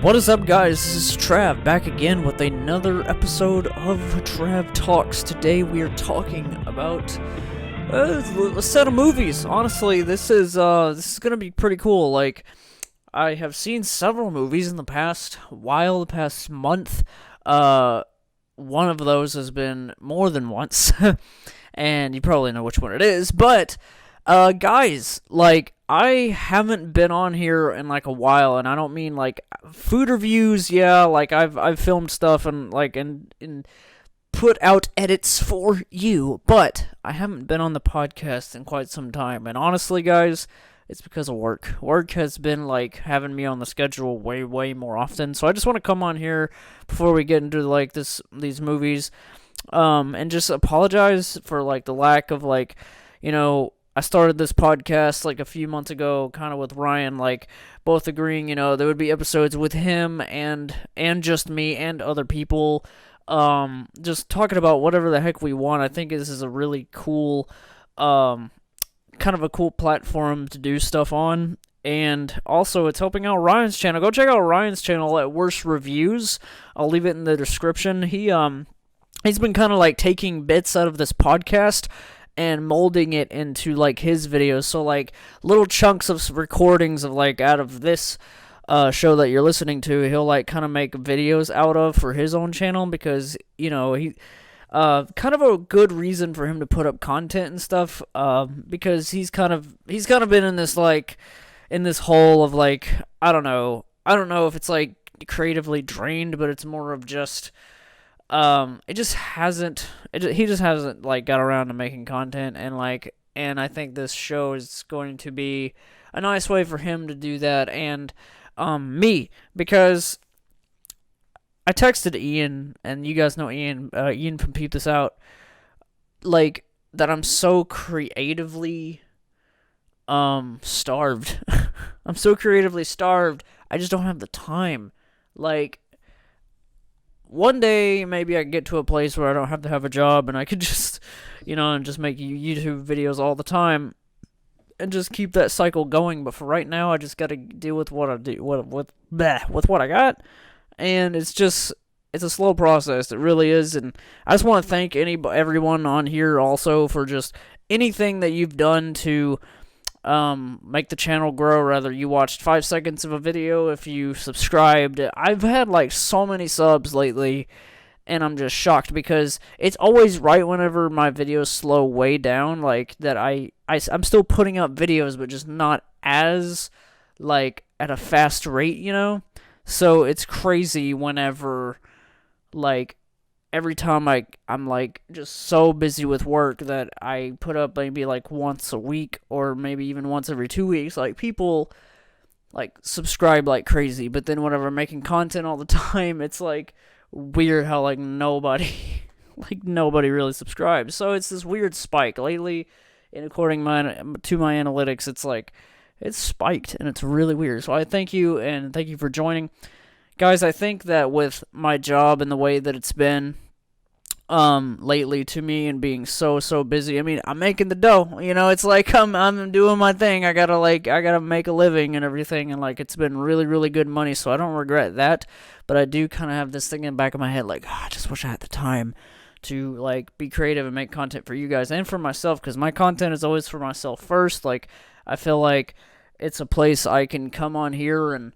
What is up, guys? This is Trav, back again with another episode of TravTalks. Today we are talking about a set of movies. Honestly, this is gonna be pretty cool. Like, I have seen several movies in the past month. One of those has been more than once, and you probably know which one it is. But, guys, like, I haven't been on here in like a while, and I don't mean like food reviews. Yeah, like I've filmed stuff and like and put out edits for you, but I haven't been on the podcast in quite some time. And honestly, guys, it's because of work. Work has been like having me on the schedule way more often. So I just want to come on here before we get into like these movies, and just apologize for like the lack of like, I started this podcast like a few months ago, kind of with Ryan, like both agreeing, there would be episodes with him and just me and other people, just talking about whatever the heck we want. I think this is a really cool, kind of a cool platform to do stuff on, and also it's helping out Ryan's channel. Go check out Ryan's channel at Worst Reviews. I'll leave it in the description. He's been kind of like taking bits out of this podcast and molding it into like his videos, so like little chunks of recordings of like out of this show that you're listening to, he'll like kind of make videos out of for his own channel, because he kind of a good reason for him to put up content and stuff, because he's kind of been in this like in this hole of like, I don't know if it's like creatively drained, but it's more of just he just hasn't like got around to making content, and I think this show is going to be a nice way for him to do that, and me, because I texted Ian, and you guys know Ian from Peep This Out, like, that I'm so creatively starved. I'm so creatively starved, I just don't have the time. Like, one day, maybe I can get to a place where I don't have to have a job, and I could just, and just make YouTube videos all the time, and just keep that cycle going. But for right now, I just gotta deal with what I do, with what I got, and it's a slow process. It really is, and I just want to thank everyone on here also for just anything that you've done to make the channel grow. Whether you watched 5 seconds of a video, if you subscribed. I've had like so many subs lately, and I'm just shocked, because it's always right whenever my videos slow way down, like that I'm still putting up videos, but just not as like at a fast rate, so it's crazy whenever like every time I'm like just so busy with work that I put up maybe like once a week, or maybe even once every 2 weeks, like people like subscribe like crazy. But then whenever I'm making content all the time, it's like weird how like nobody really subscribes. So it's this weird spike lately, and according to my analytics, it's like it's spiked, and it's really weird. So I thank you, and thank you for joining. Guys, I think that with my job and the way that it's been lately to me, and being so busy, I mean, I'm making the dough, it's like I'm doing my thing. I gotta make a living and everything, and like it's been really good money, so I don't regret that. But I do kind of have this thing in the back of my head, like, I just wish I had the time to like be creative and make content for you guys and for myself, because my content is always for myself first. Like, I feel like it's a place I can come on here and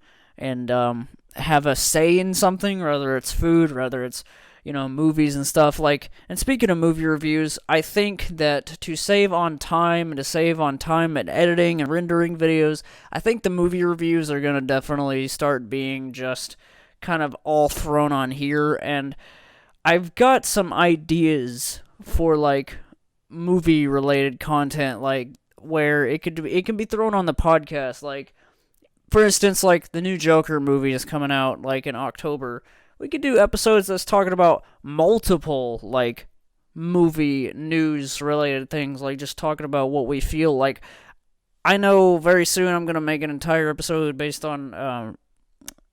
have a say in something, whether it's food, whether it's movies and stuff. Like, and speaking of movie reviews, I think that to save on time and editing and rendering videos, I think the movie reviews are gonna definitely start being just kind of all thrown on here. And I've got some ideas for like movie related content, like where it can be thrown on the podcast. Like, for instance, like the new Joker movie is coming out like in October. We could do episodes that's talking about multiple, like, movie news-related things, like just talking about what we feel. Like, I know very soon I'm going to make an entire episode based on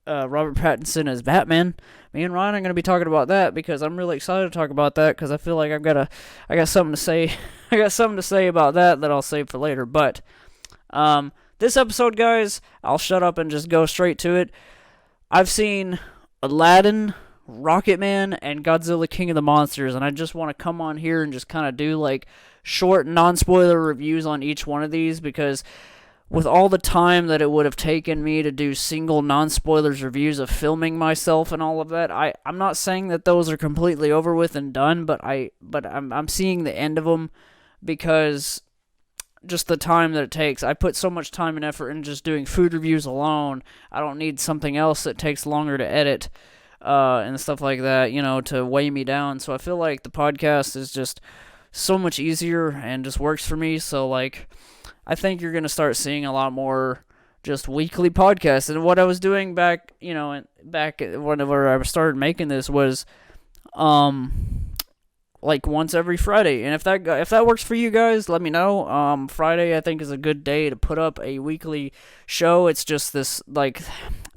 Robert Pattinson as Batman. Me and Ryan are going to be talking about that, because I'm really excited to talk about that, because I feel like I got something to say. I got something to say about that I'll save for later. But this episode, guys, I'll shut up and just go straight to it. I've seen Aladdin, Rocketman, and Godzilla King of the Monsters, and I just want to come on here and just kind of do like short non-spoiler reviews on each one of these, because with all the time that it would have taken me to do single non-spoilers reviews of filming myself and all of that, I'm not saying that those are completely over with and done, but I'm seeing the end of them, because just the time that it takes. I put so much time and effort in just doing food reviews alone. I don't need something else that takes longer to edit and stuff like that, to weigh me down. So I feel like the podcast is just so much easier and just works for me. So, like, I think you're going to start seeing a lot more just weekly podcasts. And what I was doing back whenever I started making this was, like once every Friday. And if that works for you guys, let me know. Friday I think is a good day to put up a weekly show. It's just this, like,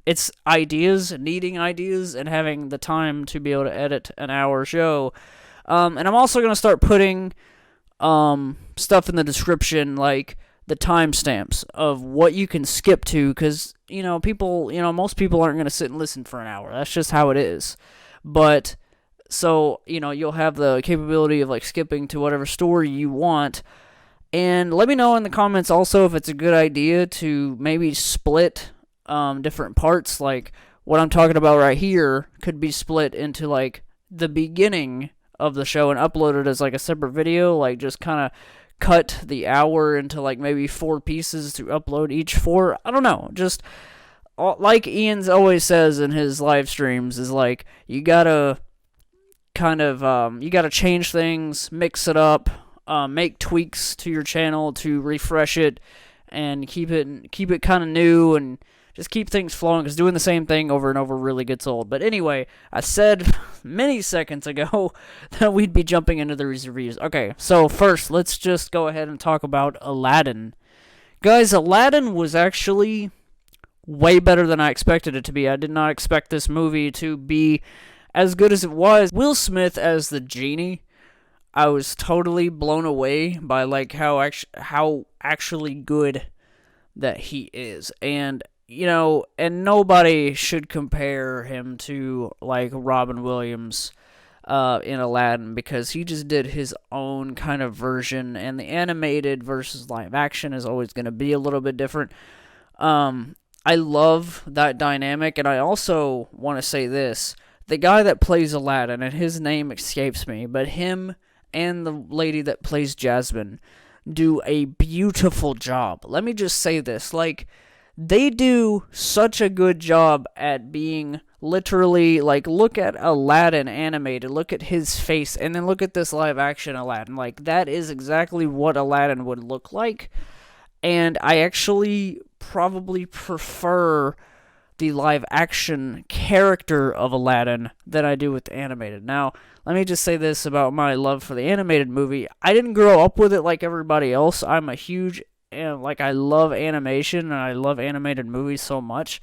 it's needing ideas and having the time to be able to edit an hour show. And I'm also going to start putting stuff in the description, like the timestamps of what you can skip to, because most people aren't going to sit and listen for an hour. That's just how it is. But so, you'll have the capability of, like, skipping to whatever story you want. And let me know in the comments also if it's a good idea to maybe split different parts. Like, what I'm talking about right here could be split into, like, the beginning of the show and uploaded as, like, a separate video. Like, just kind of cut the hour into, like, maybe 4 pieces to upload each 4. I don't know. Just, like Ian's always says in his live streams, is, like, you gotta you gotta change things, mix it up, make tweaks to your channel to refresh it and keep it kind of new, and just keep things flowing, because doing the same thing over and over really gets old. But anyway, I said many seconds ago that we'd be jumping into the reviews. Okay, so first, let's just go ahead and talk about Aladdin. Guys, Aladdin was actually way better than I expected it to be. I did not expect this movie to be as good as it was. Will Smith as the genie, I was totally blown away by, like, how actually good that he is. And and nobody should compare him to, like, Robin Williams in Aladdin, because he just did his own kind of version, and the animated versus live action is always going to be a little bit different. I love that dynamic, and I also want to say this. The guy that plays Aladdin, and his name escapes me, but him and the lady that plays Jasmine do a beautiful job. Let me just say this. Like, they do such a good job at being literally, like, look at Aladdin animated, look at his face, and then look at this live action Aladdin. Like, that is exactly what Aladdin would look like. And I actually probably prefer the live action character of Aladdin than I do with the animated. Now, let me just say this about my love for the animated movie. I didn't grow up with it like everybody else. I'm a huge, I love animation, and I love animated movies so much.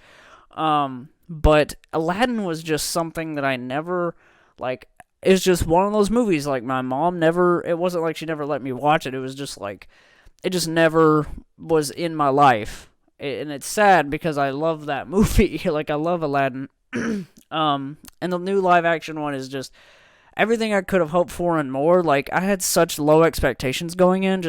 But Aladdin was just something that I never, like, it's just one of those movies. Like, my mom it wasn't like she never let me watch it. It was just like, it just never was in my life. And it's sad, because I love that movie. Like, I love Aladdin. And the new live action one is just everything I could have hoped for and more. Like, I had such low expectations going in,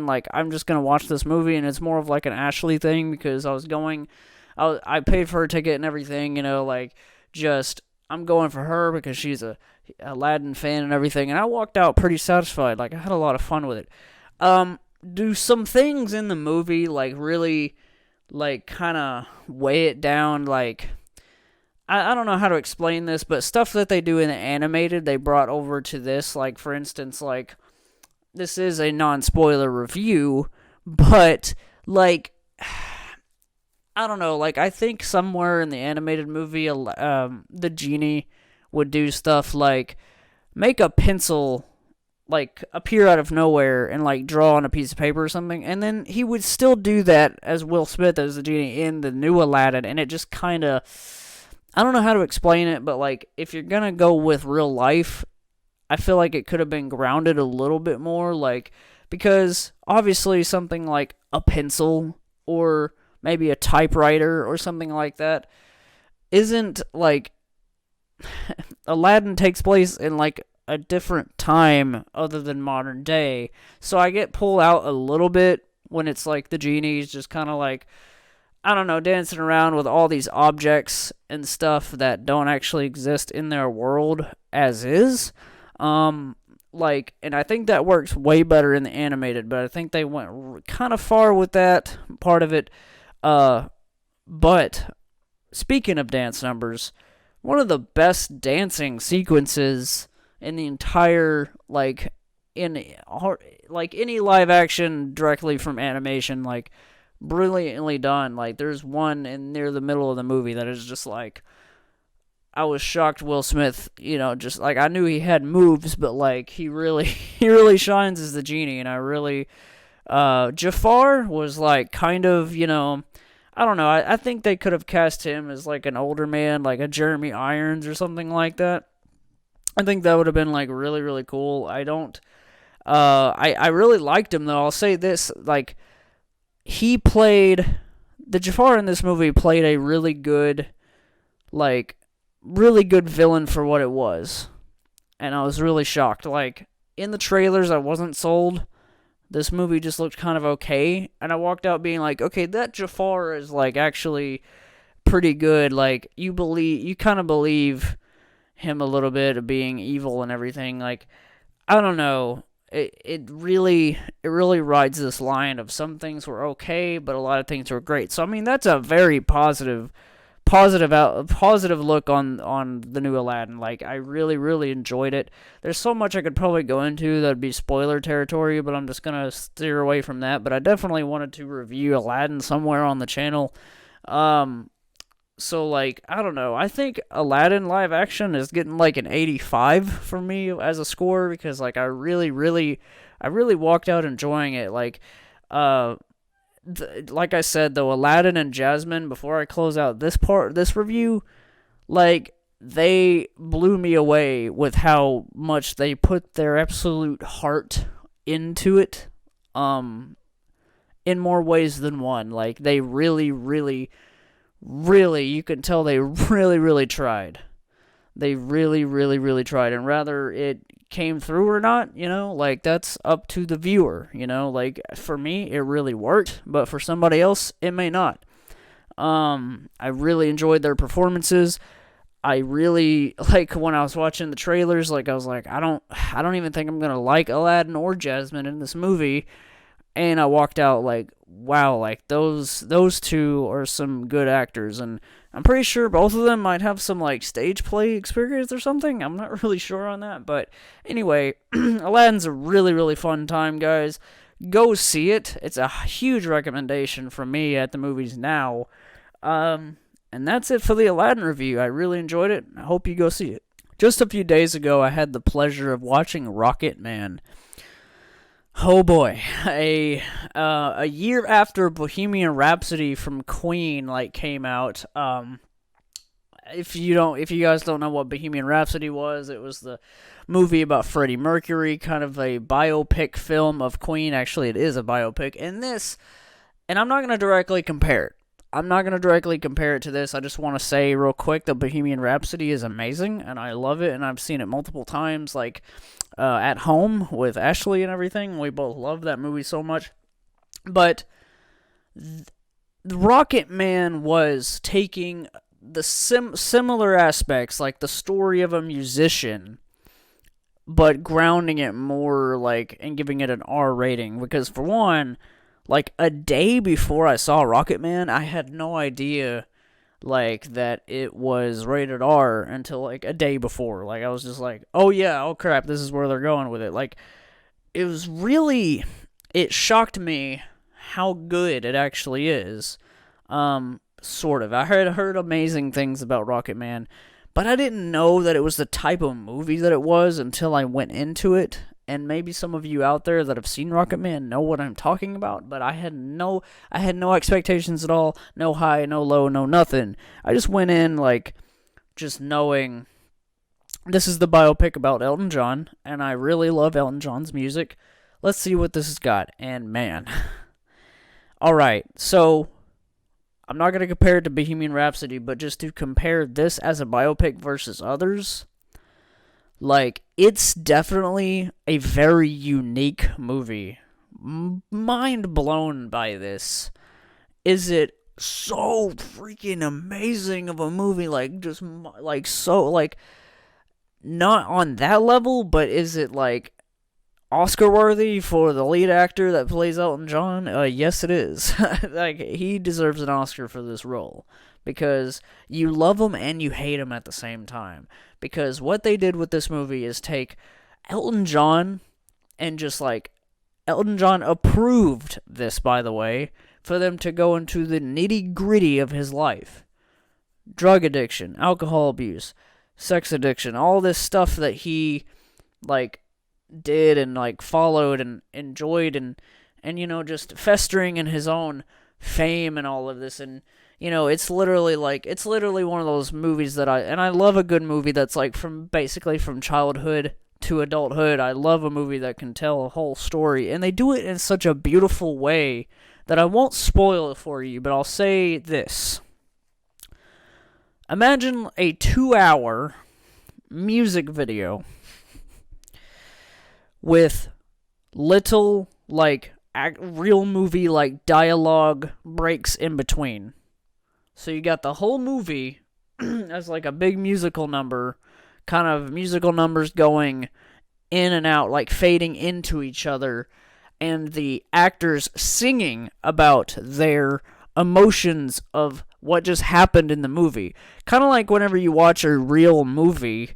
like, I'm just going to watch this movie, and it's more of like an Ashley thing, because I paid for her ticket and everything, like, just, I'm going for her because she's a Aladdin fan and everything, and I walked out pretty satisfied. Like, I had a lot of fun with it. Do some things in the movie, like, really, like, kind of weigh it down. Like, I don't know how to explain this, but stuff that they do in the animated, they brought over to this. Like, for instance, like, this is a non-spoiler review, but, like, I don't know, like, I think somewhere in the animated movie, the genie would do stuff like make a pencil, like, appear out of nowhere and, like, draw on a piece of paper or something, and then he would still do that as Will Smith as the genie in the new Aladdin, and it just kind of, I don't know how to explain it, but, like, if you're gonna go with real life, I feel like it could have been grounded a little bit more, like, because obviously something like a pencil or maybe a typewriter or something like that, isn't like Aladdin takes place in like a different time other than modern day. So I get pulled out a little bit when it's like the genie's just kind of like, I don't know, dancing around with all these objects and stuff that don't actually exist in their world as is. And I think that works way better in the animated, but I think they went kind of far with that part of it. But speaking of dance numbers, one of the best dancing sequences in the entire like any live action directly from animation, like brilliantly done. Like there's one in near the middle of the movie that is just like, I was shocked Will Smith, just like I knew he had moves, but like he really he really shines as the genie, and I really Jafar was like kind of, I don't know. I think they could have cast him as like an older man, like a Jeremy Irons or something like that. I think that would have been like really, really cool. I don't I really liked him though. I'll say this, like he played the Jafar in this movie played a like really good villain for what it was. And I was really shocked. Like in the trailers I wasn't sold. This movie just looked kind of okay, and I walked out being like, okay, that Jafar is like actually pretty good. Like you kind of believe him a little bit of being evil and everything. Like I don't know, it really rides this line of some things were okay, but a lot of things were great. So I mean that's a very positive look on the new Aladdin. Like I really enjoyed it. There's so much I could probably go into that'd be spoiler territory, but I'm just gonna steer away from that. But I definitely wanted to review Aladdin somewhere on the channel. So like I don't know. I think Aladdin live action is getting like an 85 for me as a score, because like I really walked out enjoying it. Like like I said though, Aladdin and Jasmine, before I close out this review, like they blew me away with how much they put their absolute heart into it, in more ways than one. Like they really, you can tell they really tried. They really tried, and rather it came through or not, like that's up to the viewer, like for me it really worked, but for somebody else it may not. I really enjoyed their performances. I really, like when I was watching the trailers, like I was like, I don't even think I'm gonna like Aladdin or Jasmine in this movie, and I walked out like, wow, like those two are some good actors, and I'm pretty sure both of them might have some like stage play experience or something. I'm not really sure on that, but anyway, Aladdin's a really fun time, guys. Go see it. It's a huge recommendation from me at the movies now. And that's it for the Aladdin review. I really enjoyed it. I hope you go see it. Just a few days ago, I had the pleasure of watching Rocketman. Oh boy, a year after Bohemian Rhapsody from Queen like came out. If you guys don't know what Bohemian Rhapsody was, it was the movie about Freddie Mercury, kind of a biopic film of Queen. Actually, it is a biopic. And I'm not going to directly compare it. To this. I just want to say real quick that Bohemian Rhapsody is amazing, and I love it, and I've seen it multiple times, like at home with Ashley and everything. We both love that movie so much. But Rocketman was taking the similar aspects, like the story of a musician, but grounding it more, like, and giving it an R rating. Because for one, like a day before I saw Rocketman, I had no idea like that it was rated R until like a day before. Like I was just like, oh yeah, oh crap, this is where they're going with it. Like it shocked me how good it actually is. Sort of. I heard amazing things about Rocketman, but I didn't know that it was the type of movie that it was until I went into it. And maybe some of you out there that have seen Rocketman know what I'm talking about, but I had no expectations at all. No high, no low, no nothing. I just went in like just knowing this is the biopic about Elton John, and I really love Elton John's music. Let's see what this has got. And man, all right. So I'm not going to compare it to Bohemian Rhapsody, but just to compare this as a biopic versus others, like, it's definitely a very unique movie. Mind blown by this. Is it so freaking amazing of a movie? Like, just, like, so, like, not on that level, but is it, like, Oscar worthy for the lead actor that plays Elton John? Yes, it is. Like, he deserves an Oscar for this role because you love him and you hate him at the same time. Because what they did with this movie is take Elton John and just like Elton John approved this, by the way, for them to go into the nitty gritty of his life: drug addiction, alcohol abuse, sex addiction, all this stuff that he like did and like followed and enjoyed and just festering in his own fame and all of this. And it's literally one of those movies that I love a good movie that's like from childhood to adulthood. I love a movie that can tell a whole story, and they do it in such a beautiful way that I won't spoil it for you, but I'll say this. Imagine a 2-hour music video with little, like, real movie, like, dialogue breaks in between. So you got the whole movie as, like, a big musical number, kind of musical numbers going in and out, like, fading into each other, and the actors singing about their emotions of what just happened in the movie. Kind of like whenever you watch a real movie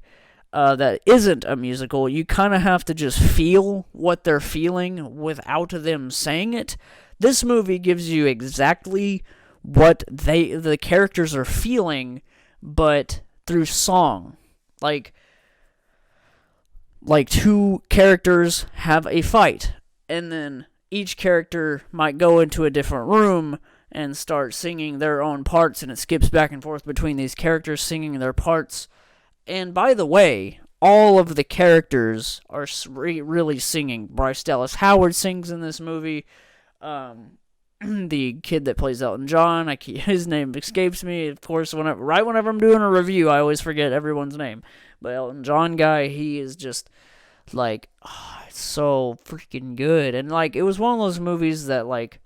that isn't a musical, you kind of have to just feel what they're feeling without them saying it. This movie gives you exactly what the characters are feeling, but through song. Like two characters have a fight, and then each character might go into a different room and start singing their own parts, and it skips back and forth between these characters singing their parts. And by the way, all of the characters are really singing. Bryce Dallas Howard sings in this movie. The kid that plays Elton John, his name escapes me. Of course, whenever I'm doing a review, I always forget everyone's name. But Elton John guy, he is just like, it's so freaking good. And like, it was one of those movies that like,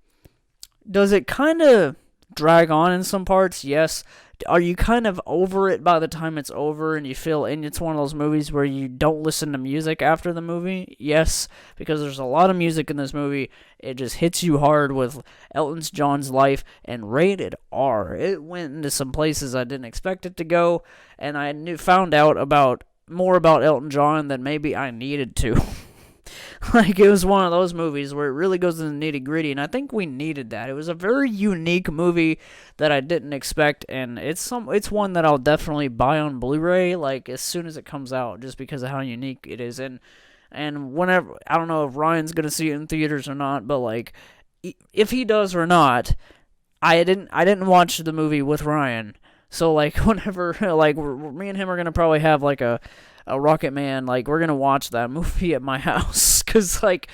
does it kind of drag on in some parts? Yes. Are you kind of over it by the time it's over and it's one of those movies where you don't listen to music after the movie? Yes, because there's a lot of music in this movie. It just hits you hard with Elton John's life, and rated R. It went into some places I didn't expect it to go, and I found out more about Elton John than maybe I needed to. Like, it was one of those movies where it really goes into the nitty-gritty, and I think we needed that. It was a very unique movie that I didn't expect, and it's one that I'll definitely buy on Blu-ray, like, as soon as it comes out, just because of how unique it is. And whenever, I don't know if Ryan's gonna see it in theaters or not, but, like, if he does or not, I didn't watch the movie with Ryan, so, like, whenever, like, me and him are gonna probably have, like, a Rocketman, like, we're gonna watch that movie at my house, because, like,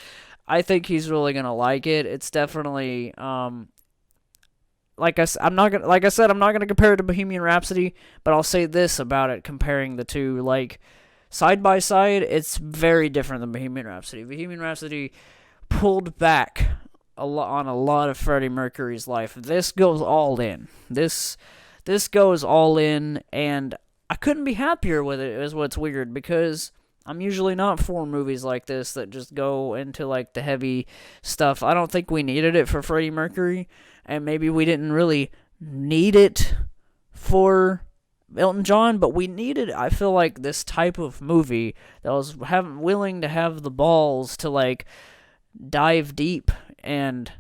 I think he's really gonna like it. It's definitely, like I said, I'm not gonna compare it to Bohemian Rhapsody, but I'll say this about it, comparing the two, like, side by side, it's very different than Bohemian Rhapsody. Bohemian Rhapsody pulled back on a lot of Freddie Mercury's life. This goes all in. This goes all in, and I couldn't be happier with it, is what's weird, because I'm usually not for movies like this that just go into, like, the heavy stuff. I don't think we needed it for Freddie Mercury, and maybe we didn't really need it for Elton John, but we needed, I feel like, this type of movie that was willing to have the balls to, like, dive deep and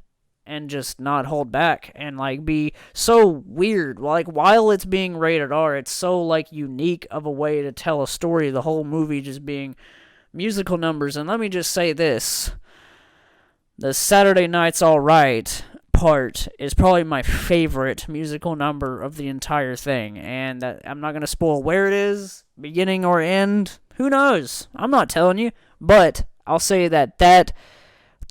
just not hold back and, like, be so weird. Like, while it's being rated R, it's so, like, unique of a way to tell a story, the whole movie just being musical numbers. And let me just say this. The Saturday Night's Alright part is probably my favorite musical number of the entire thing. And I'm not going to spoil where it is, beginning or end. Who knows? I'm not telling you. But I'll say that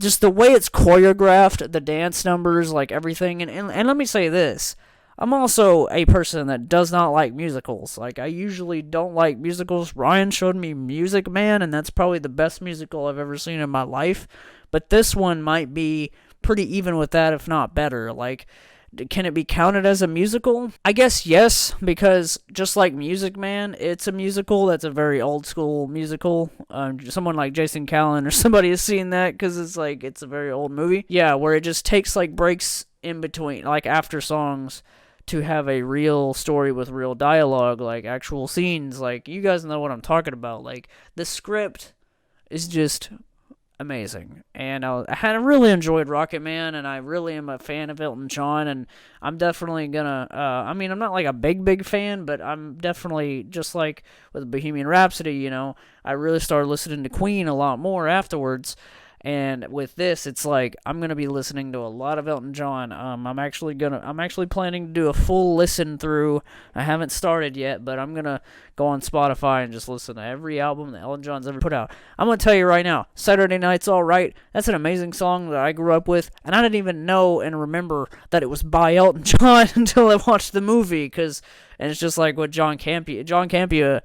just the way it's choreographed, the dance numbers, like everything, and let me say this, I'm also a person that does not like musicals. Like, I usually don't like musicals. Ryan showed me Music Man, and that's probably the best musical I've ever seen in my life. But this one might be pretty even with that, if not better. Like, can it be counted as a musical? I guess yes, because just like Music Man, it's a musical that's a very old school musical. Someone like Jason Callan or somebody has seen that because it's a very old movie. Yeah, where it just takes like breaks in between, like after songs, to have a real story with real dialogue, like actual scenes. Like, you guys know what I'm talking about. Like, the script is just amazing. And I really enjoyed Rocketman, and I really am a fan of Elton John, and I'm definitely gonna, I'm not like a big fan, but I'm definitely, just like with Bohemian Rhapsody, I really started listening to Queen a lot more afterwards. And with this, it's like I'm gonna be listening to a lot of Elton John. I'm actually planning to do a full listen through. I haven't started yet, but I'm gonna go on Spotify and just listen to every album that Elton John's ever put out. I'm gonna tell you right now, Saturday Night's All Right. That's an amazing song that I grew up with, and I didn't even know and remember that it was by Elton John until I watched the movie. And it's just like with John Campia,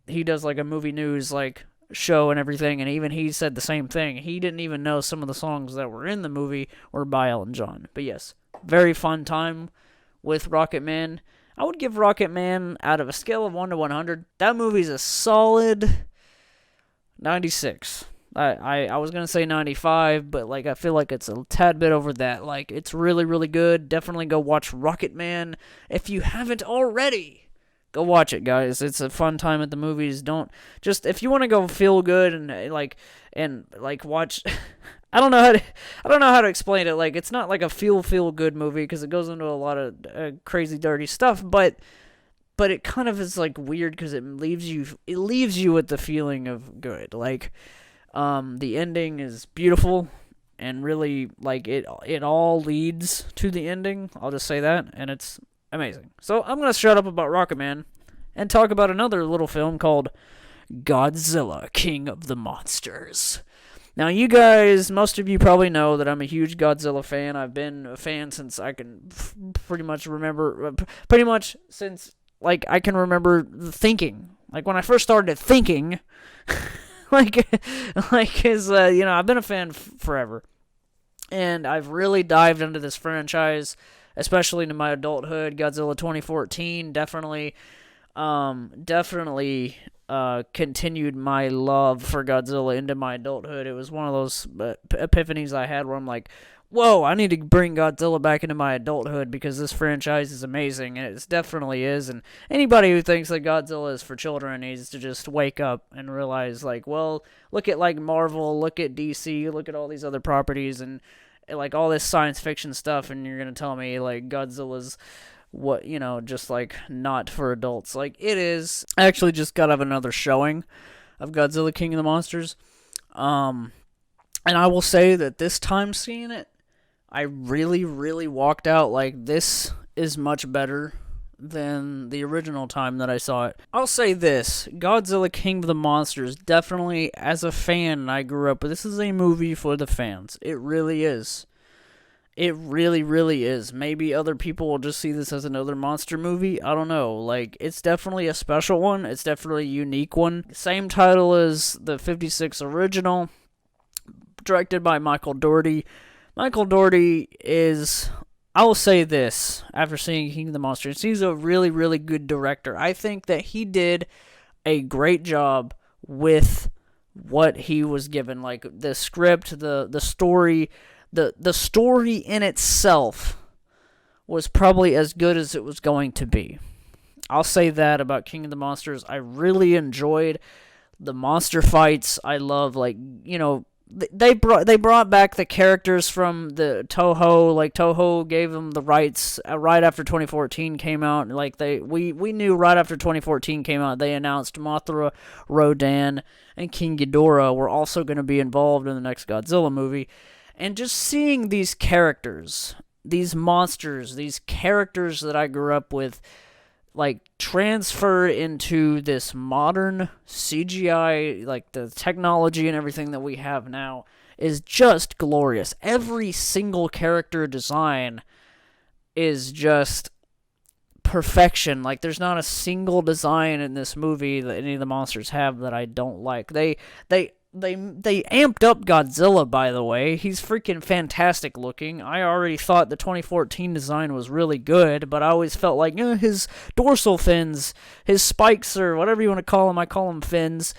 he does like a movie news like show and everything, and even he said the same thing. He didn't even know some of the songs that were in the movie were by Elton John. But yes, very fun time with Rocketman. I would give Rocketman, out of a scale of 1 to 100, that movie's a solid 96. I was going to say 95, but like I feel like it's a tad bit over that. Like, it's really, really good. Definitely go watch Rocketman if you haven't already. Go watch it, guys. It's a fun time at the movies. If you want to go feel good and watch. I don't know how to explain it. Like, it's not like a feel good movie because it goes into a lot of crazy, dirty stuff. But it kind of is like weird because it leaves you with the feeling of good. Like, the ending is beautiful and really like it all leads to the ending. I'll just say that, and it's amazing. So I'm going to shut up about Rocketman and talk about another little film called Godzilla, King of the Monsters. Now, you guys, most of you probably know that I'm a huge Godzilla fan. I've been a fan since I can pretty much since, like, I can remember thinking. Like, when I first started thinking, I've been a fan forever. And I've really dived into this franchise, especially into my adulthood. Godzilla 2014 definitely continued my love for Godzilla into my adulthood. It was one of those epiphanies I had where I'm like, whoa, I need to bring Godzilla back into my adulthood because this franchise is amazing, and it definitely is. And anybody who thinks that Godzilla is for children needs to just wake up and realize, like, well, look at like Marvel, look at DC, look at all these other properties, and like all this science fiction stuff, and you're gonna tell me like Godzilla's just like not for adults. Like, it is. I actually just got out of another showing of Godzilla King of the Monsters, and I will say that this time seeing it, I really, really walked out like, this is much better than the original time that I saw it. I'll say this, Godzilla King of the Monsters, definitely, as a fan, I grew up with, this is a movie for the fans. It really is. It really, really is. Maybe other people will just see this as another monster movie. I don't know. Like, it's definitely a special one. It's definitely a unique one. Same title as the 56 original, directed by Michael Dougherty. Michael Dougherty is, I will say this, after seeing King of the Monsters, he's a really, really good director. I think that he did a great job with what he was given. Like, the script, the story, the story in itself was probably as good as it was going to be. I'll say that about King of the Monsters. I really enjoyed the monster fights. I love, like, they brought back the characters from the Toho. Like, Toho gave them the rights right after 2014 came out. Like, we knew right after 2014 came out, they announced Mothra, Rodan, and King Ghidorah were also going to be involved in the next Godzilla movie. And just seeing these characters, these monsters, these characters that I grew up with, like, transfer into this modern CGI, like the technology and everything that we have now, is just glorious. Every single character design is just perfection. Like, there's not a single design in this movie that any of the monsters have that I don't like. They amped up Godzilla, by the way. He's freaking fantastic looking. I already thought the 2014 design was really good, but I always felt like his dorsal fins, his spikes, or whatever you want to call them, I call them fins,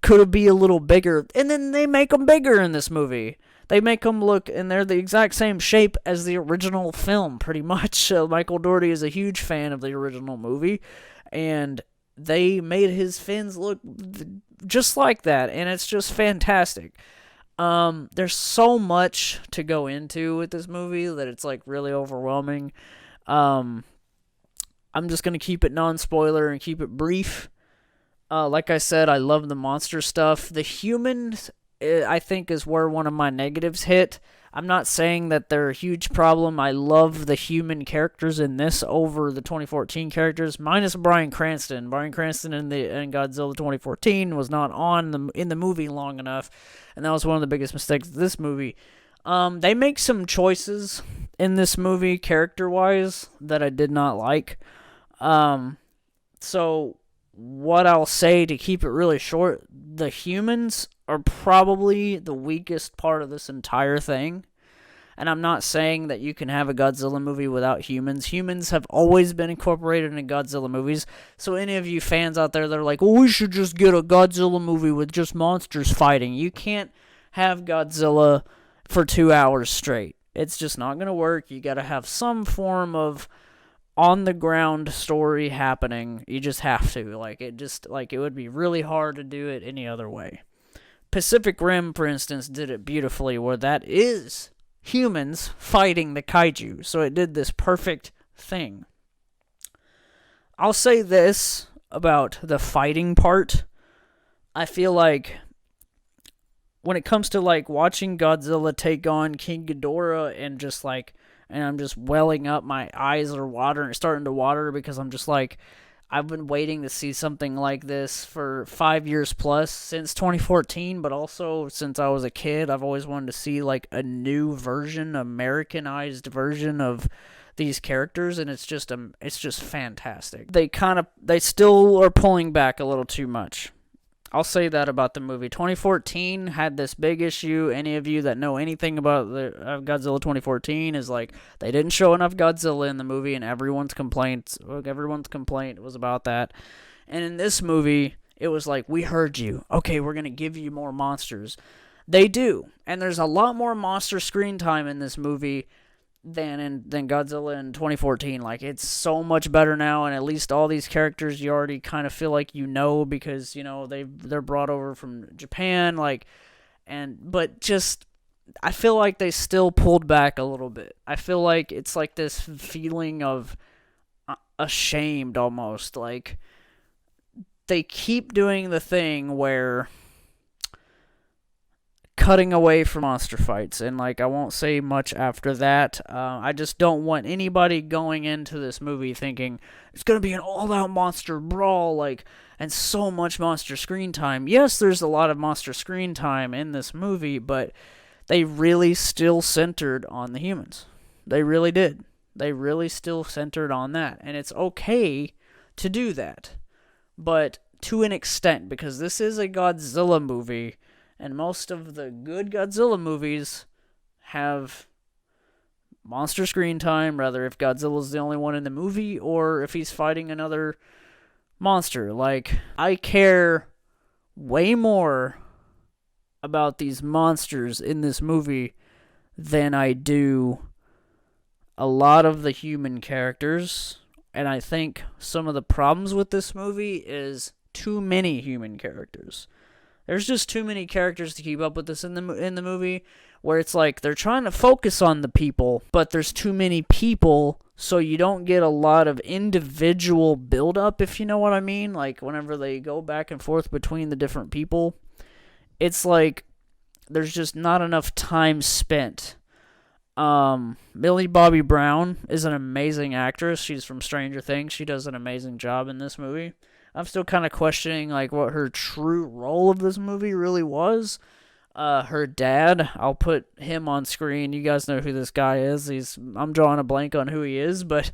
could be a little bigger. And then they make them bigger in this movie. They make them look, and they're the exact same shape as the original film, pretty much. Michael Dougherty is a huge fan of the original movie, and they made his fins look just like that, and it's just fantastic. There's so much to go into with this movie that it's like really overwhelming. I'm just gonna keep it non-spoiler and keep it brief. Like I said, I love the monster stuff. The humans, I think, is where one of my negatives hit. I'm not saying that they're a huge problem. I love the human characters in this over the 2014 characters, minus Bryan Cranston. Bryan Cranston in Godzilla 2014 was not in the movie long enough, and that was one of the biggest mistakes of this movie. They make some choices in this movie, character-wise, that I did not like. So what I'll say to keep it really short, the humans are probably the weakest part of this entire thing. And I'm not saying that you can have a Godzilla movie without humans. Humans have always been incorporated in Godzilla movies. So any of you fans out there that are like, well, we should just get a Godzilla movie with just monsters fighting. You can't have Godzilla for 2 hours straight. It's just not going to work. You got to have some form of on-the-ground story happening. You just have to. It would be really hard to do it any other way. Pacific Rim, for instance, did it beautifully, where that is humans fighting the kaiju. So it did this perfect thing. I'll say this about the fighting part. I feel like when it comes to watching Godzilla take on King Ghidorah and I'm just welling up, my eyes are starting to water because I'm just like, I've been waiting to see something like this for 5 years plus, since 2014, but also since I was a kid. I've always wanted to see a new version, Americanized version of these characters, and it's just fantastic. They still are pulling back a little too much. I'll say that about the movie. 2014 had this big issue. Any of you that know anything about the Godzilla 2014 is they didn't show enough Godzilla in the movie, and everyone's complaint was about that. And in this movie, it was we heard you. Okay, we're going to give you more monsters. They do. And there's a lot more monster screen time in this movie than Godzilla in 2014. It's so much better now, and at least all these characters you already kind of feel because they're brought over from Japan, but just I feel like they still pulled back a little bit. I feel like it's this feeling of ashamed almost. They keep doing the thing where cutting away from monster fights, and I won't say much after that. I just don't want anybody going into this movie thinking it's gonna be an all-out monster brawl, and so much monster screen time. Yes, there's a lot of monster screen time in this movie, but they really still centered on the humans. They really did. They really still centered on that, and it's okay to do that, but to an extent, because this is a Godzilla movie. And most of the good Godzilla movies have monster screen time, rather if Godzilla's the only one in the movie or if he's fighting another monster. I care way more about these monsters in this movie than I do a lot of the human characters. And I think some of the problems with this movie is too many human characters. There's just too many characters to keep up with this in the movie, where it's they're trying to focus on the people, but there's too many people, so you don't get a lot of individual build-up, if you know what I mean. Whenever they go back and forth between the different people, it's there's just not enough time spent. Millie Bobby Brown is an amazing actress. She's from Stranger Things. She does an amazing job in this movie. I'm still kind of questioning what her true role of this movie really was. her dad. I'll put him on screen. You guys know who this guy is. I'm drawing a blank on who he is, but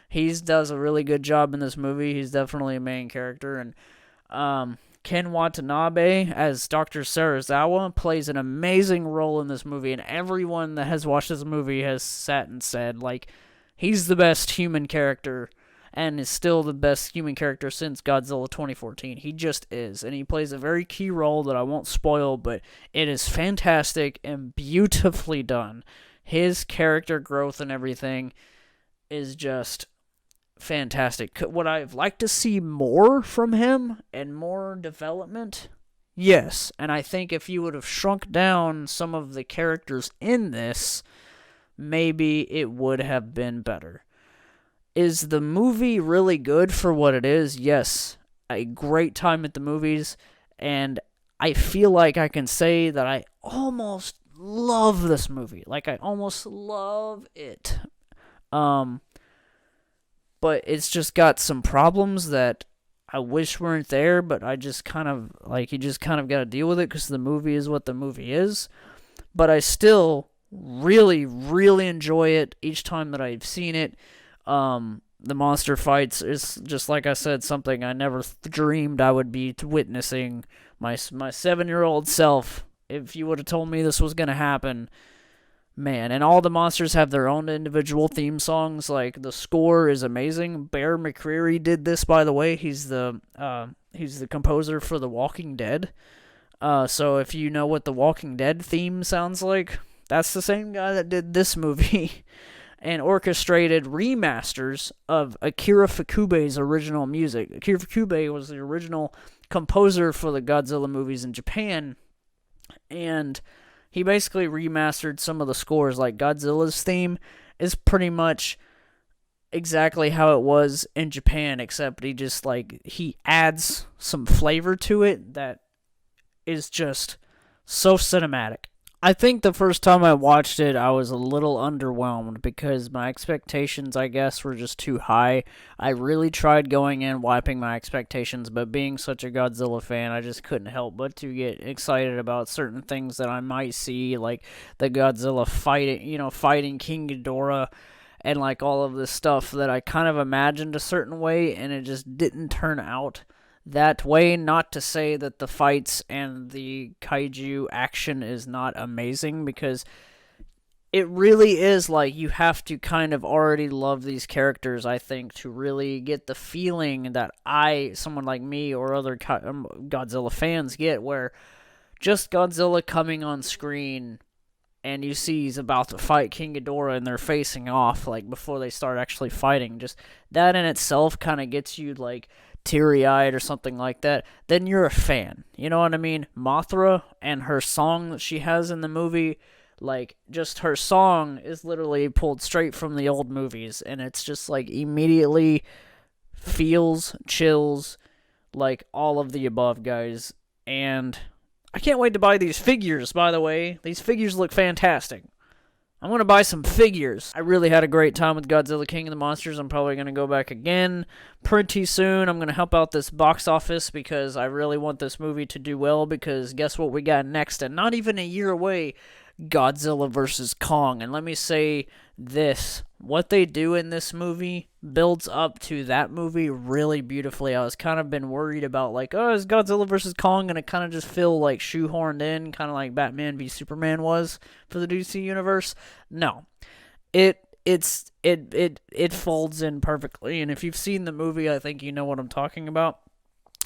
he does a really good job in this movie. He's definitely a main character. And Ken Watanabe as Dr. Sarazawa plays an amazing role in this movie, and everyone that has watched this movie has sat and said, like, he's the best human character, and is still the best human character since Godzilla 2014. He just is, and he plays a very key role that I won't spoil, but it is fantastic and beautifully done. His character growth and everything is just fantastic. Would I like to see more from him and more development? Yes, and I think if you would have shrunk down some of the characters in this, maybe it would have been better. Is the movie really good for what it is? Yes, a great time at the movies, and I feel like I can say that I almost love this movie. Like, I almost love it. But it's just got some problems that I wish weren't there, but I just kind of, like, you just kind of got to deal with it because the movie is what the movie is. But I still really, really enjoy it each time that I've seen it. The monster fights is just, like I said, something I never dreamed I would be witnessing. My 7-year-old self, if you would have told me this was going to happen, man. And all the monsters have their own individual theme songs. Like, the score is amazing. Bear McCreary did this, by the way. He's the composer for The Walking Dead. So if you know what The Walking Dead theme sounds like, that's the same guy that did this movie. And orchestrated remasters of Akira Fukube's original music. Akira Fukube was the original composer for the Godzilla movies in Japan, and he basically remastered some of the scores. Like, Godzilla's theme is pretty much exactly how it was in Japan, except he adds some flavor to it that is just so cinematic. I think the first time I watched it, I was a little underwhelmed because my expectations, I guess, were just too high. I really tried going in wiping my expectations, but being such a Godzilla fan, I just couldn't help but to get excited about certain things that I might see, like the Godzilla fighting King Ghidorah, and like all of this stuff that I kind of imagined a certain way, and it just didn't turn out that way. Not to say that the fights and the kaiju action is not amazing, because it really is. Like, you have to kind of already love these characters, I think, to really get the feeling that someone like me or other Godzilla fans get, where just Godzilla coming on screen and you see he's about to fight King Ghidorah and they're facing off, like, before they start actually fighting, just that in itself kind of gets you, like, teary-eyed or something like that. Then you're a fan. You know what I mean? Mothra and her song that she has in the movie, like, just her song is literally pulled straight from the old movies, and it's just, like, immediately feels, chills, like, all of the above, guys. And I can't wait to buy these figures, by the way. These figures look fantastic. I'm going to buy some figures. I really had a great time with Godzilla King of the Monsters. I'm probably going to go back again pretty soon. I'm going to help out this box office because I really want this movie to do well, because guess what we got next? And not even a year away, Godzilla vs. Kong. And let me say this. What they do in this movie builds up to that movie really beautifully. I was kind of been worried about, like, oh, is Godzilla vs. Kong going to kind of just feel like shoehorned in, kind of like Batman v Superman was for the DC universe? No. It folds in perfectly, and if you've seen the movie, I think you know what I'm talking about.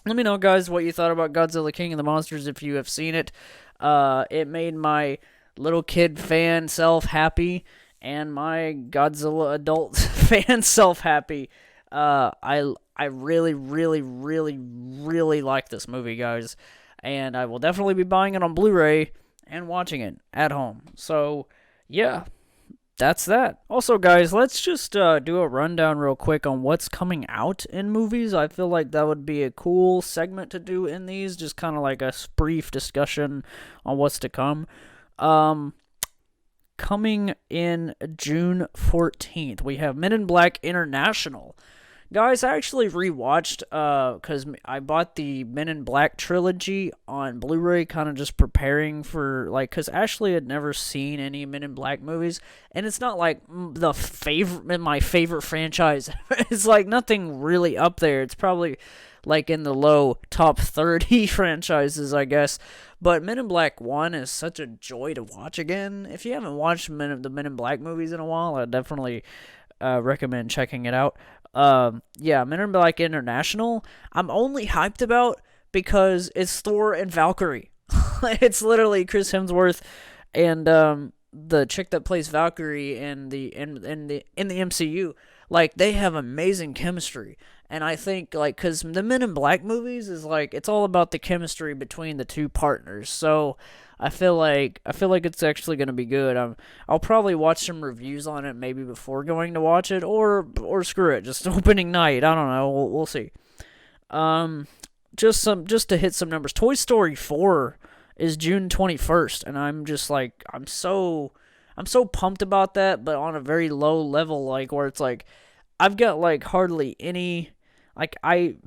Let me know, guys, what you thought about Godzilla King of the Monsters if you have seen it. It made my little kid fan self happy, and my Godzilla adult fan self happy. I really, really, really, really like this movie, guys, and I will definitely be buying it on Blu-ray and watching it at home. So, yeah, that's that. Also, guys, let's just do a rundown real quick on what's coming out in movies. I feel like that would be a cool segment to do in these, just kind of like a brief discussion on what's to come. Coming in June 14th, we have Men in Black International. Guys, I actually rewatched cuz I bought the Men in Black trilogy on Blu-ray, kind of just preparing for like cuz Ashley had never seen any Men in Black movies, and it's not like the favorite my favorite franchise. It's like nothing really up there. It's probably like in the low top 30 franchises, I guess. But Men in Black 1 is such a joy to watch again. If you haven't watched the Men in Black movies in a while, I definitely recommend checking it out. Yeah, Men in Black International, I'm only hyped about because it's Thor and Valkyrie. It's literally Chris Hemsworth and the chick that plays Valkyrie in the MCU. Like they have amazing chemistry. And I think like cuz the Men in Black movies is like it's all about the chemistry between the two partners. So I feel like it's actually going to be good. I'll probably watch some reviews on it maybe before going to watch it or screw it, just opening night. I don't know. We'll see. Um just to hit some numbers. Toy Story 4 is June 21st, and I'm just like I'm so pumped about that, but on a very low level, like where it's like I've got like hardly any like I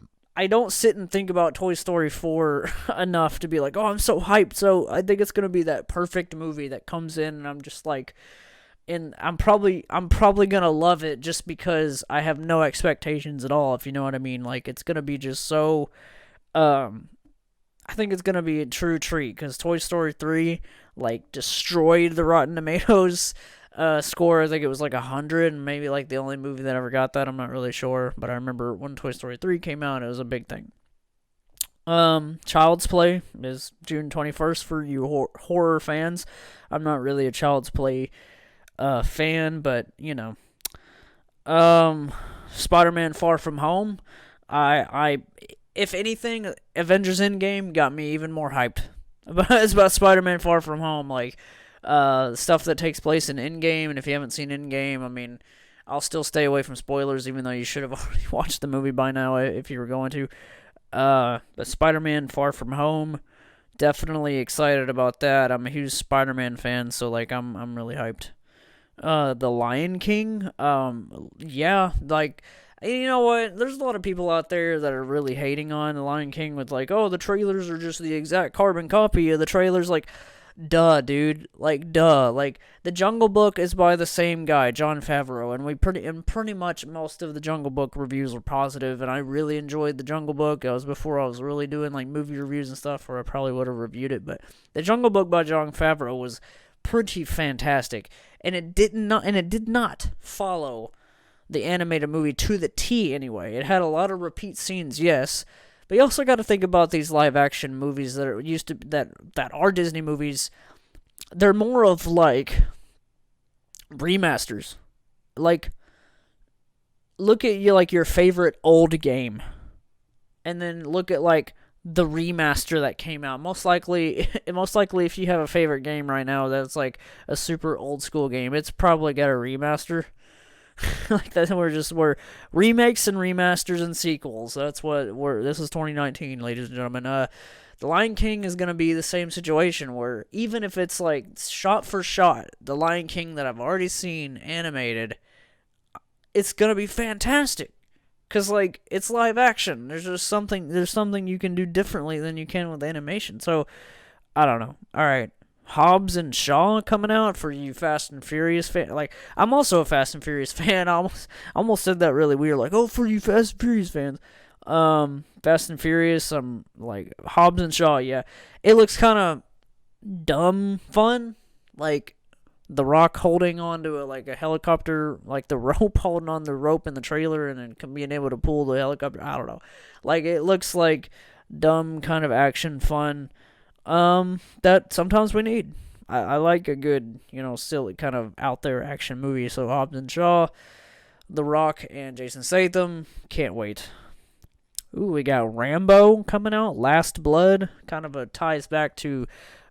don't sit and think about Toy Story 4 enough to be like, "Oh, I'm so hyped." So, I think it's going to be that perfect movie that comes in and I'm just like and I'm probably going to love it just because I have no expectations at all, if you know what I mean. Like it's going to be just so um I think it's gonna be a true treat because Toy Story 3 like destroyed the Rotten Tomatoes score. I think it was like 100, and maybe like the only movie that ever got that. I'm not really sure, but I remember when Toy Story 3 came out, it was a big thing. Child's Play is June 21st for you horror fans. I'm not really a Child's Play fan, but you know, Spider-Man: Far From Home. I if anything, Avengers Endgame got me even more hyped. It's about Spider-Man: Far From Home, like stuff that takes place in Endgame. And if you haven't seen Endgame, I mean, I'll still stay away from spoilers, even though you should have already watched the movie by now if you were going to. But Spider-Man: Far From Home, definitely excited about that. I'm a huge Spider-Man fan, so like I'm really hyped. The Lion King, yeah, like you know what? There's a lot of people out there that are really hating on The Lion King with like, oh, the trailers are just the exact carbon copy of the trailers. Like, duh, dude. Like, duh. Like, The Jungle Book is by the same guy, Jon Favreau, and pretty much most of the Jungle Book reviews were positive, and I really enjoyed The Jungle Book. It was before I was really doing like movie reviews and stuff, or I probably would have reviewed it. But The Jungle Book by Jon Favreau was pretty fantastic, and it did not follow the animated movie to the T anyway. It had a lot of repeat scenes, yes, but you also got to think about these live action movies that are used to that are Disney movies. They're more of like remasters. Like look at your favorite old game and then look at like the remaster that came out. Most likely if you have a favorite game right now that's like a super old school game, it's probably got a remaster. Like that, we're remakes and remasters and sequels. That's what we're. This is 2019, ladies and gentlemen. The Lion King is gonna be the same situation where even if it's like shot for shot, the Lion King that I've already seen animated, it's gonna be fantastic. Cause like it's live action. There's something you can do differently than you can with animation. So I don't know. All right. Hobbs and Shaw coming out for you Fast and Furious fan. Like I'm also a Fast and Furious fan. I almost said that really weird. Like, oh, for you Fast and Furious fans. Fast and Furious. I'm like Hobbs and Shaw. Yeah, it looks kind of dumb fun. Like the Rock holding onto a helicopter, like the rope holding on the rope in the trailer, and then being able to pull the helicopter. I don't know. Like it looks like dumb kind of action fun. That sometimes we need. I like a good, silly kind of out there action movie. So Hobbs and Shaw, The Rock, and Jason Statham. Can't wait. Ooh, we got Rambo coming out. Last Blood. Kind of ties back to,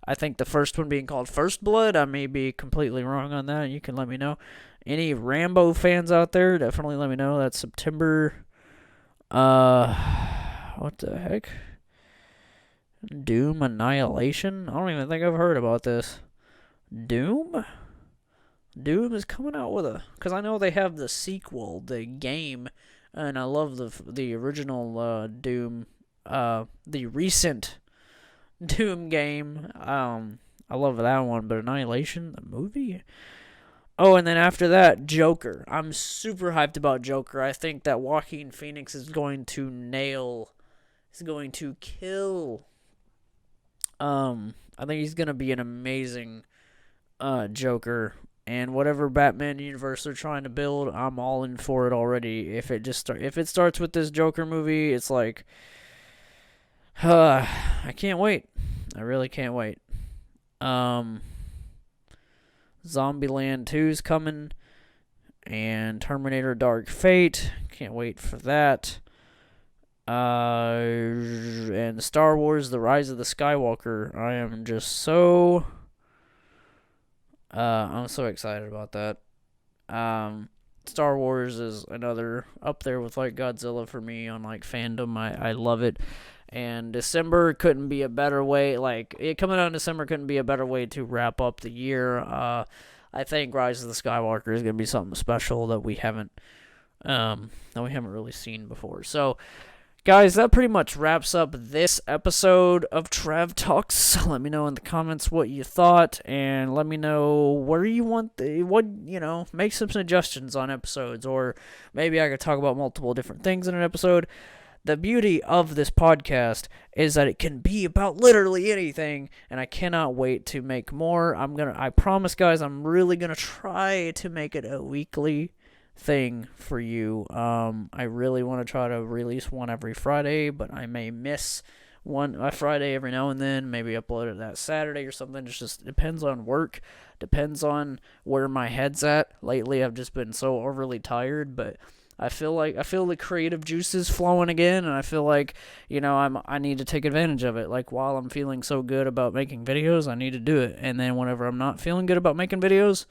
I think, the first one being called First Blood. I may be completely wrong on that. You can let me know. Any Rambo fans out there, definitely let me know. That's September. What the heck? Doom Annihilation? I don't even think I've heard about this. Doom? Doom is coming out with because I know they have the sequel, the game, and I love the original Doom, the recent Doom game. I love that one, but Annihilation, the movie. Oh, and then after that, Joker. I'm super hyped about Joker. I think that Joaquin Phoenix is going to nail. He's going to kill. I think he's gonna be an amazing Joker. And whatever Batman universe they're trying to build, I'm all in for it already. If it starts with this Joker movie, it's like, I can't wait. I really can't wait. Zombieland 2's coming, and Terminator Dark Fate. Can't wait for that. And Star Wars The Rise of the Skywalker. I am just so I'm so excited about that. Star Wars is another up there with like Godzilla for me on like fandom. I love it. And December couldn't be a better way. Like it coming out in December couldn't be a better way to wrap up the year. I think Rise of the Skywalker is gonna be something special that we haven't really seen before. So, guys, that pretty much wraps up this episode of TravTalks. Let me know in the comments what you thought, and let me know where you want make some suggestions on episodes, or maybe I could talk about multiple different things in an episode. The beauty of this podcast is that it can be about literally anything, and I cannot wait to make more. I promise, guys, I'm really gonna try to make it a weekly thing for you. I really want to try to release one every Friday, but I may miss one Friday every now and then. Maybe upload it that Saturday or something. It just depends on work, depends on where my head's at. Lately, I've just been so overly tired, but I feel the creative juices flowing again, and I feel like, I need to take advantage of it. Like, while I'm feeling so good about making videos, I need to do it. And then whenever I'm not feeling good about making videos,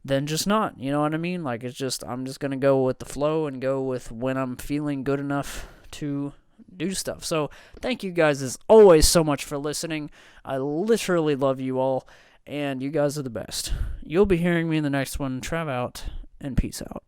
then just not. You know what I mean? Like, I'm just going to go with the flow and go with when I'm feeling good enough to do stuff. So, thank you guys as always so much for listening. I literally love you all, and you guys are the best. You'll be hearing me in the next one. Trav out, and peace out.